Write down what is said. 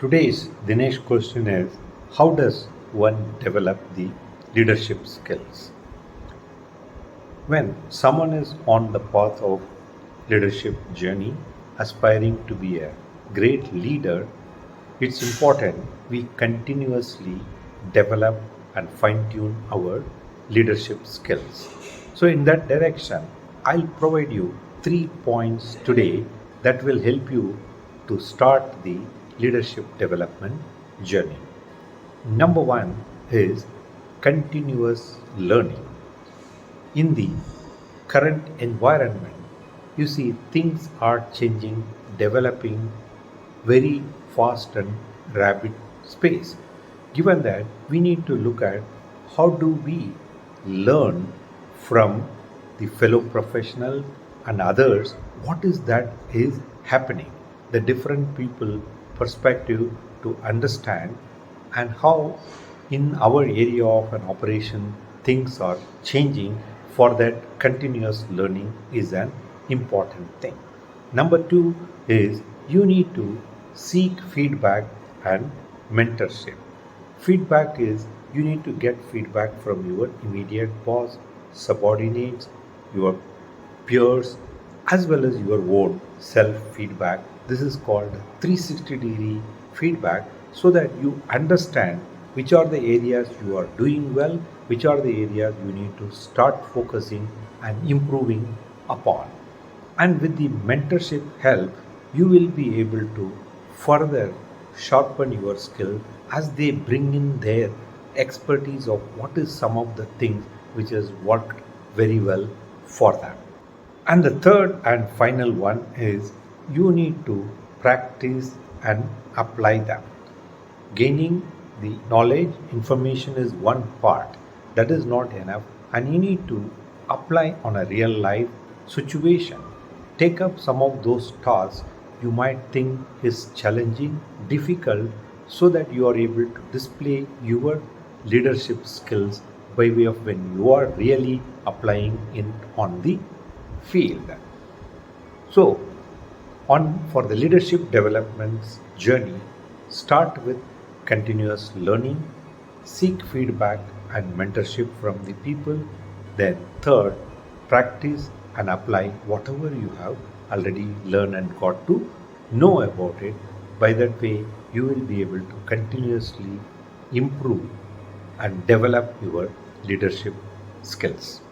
Today's Dinesh question is, how does one develop the leadership skills? When someone is on the path of leadership journey, aspiring to be a great leader, it's important we continuously develop and fine tune our leadership skills. So, in that direction, I'll provide you 3 points today that will help you to start the leadership development journey. Number one is continuous learning. In the current environment, you see things are changing, developing very fast and rapid space. Given that, we need to look at how do we learn from the fellow professional and others, what is that is happening, the different people perspective to understand, and how in our area of an operation things are changing. For that, continuous learning is an important thing. Number two is you need to seek feedback and mentorship. Feedback is you need to get feedback from your immediate boss, subordinates, your peers, as well as your own self feedback. This is called 360-degree feedback, so that you understand which are the areas you are doing well, which are the areas you need to start focusing and improving upon. And with the mentorship help, you will be able to further sharpen your skill as they bring in their expertise of what is some of the things which has worked very well for them. And the third and final one is you need to practice and apply them. Gaining the knowledge, information is one part, that is not enough, and you need to apply on a real life situation. Take up some of those tasks you might think is challenging, difficult, so that you are able to display your leadership skills by way of when you are really applying it on the field. So, on for the leadership development journey, start with continuous learning, seek feedback and mentorship from the people. Then, third, practice and apply whatever you have already learned and got to know about it. By that way, you will be able to continuously improve and develop your leadership skills.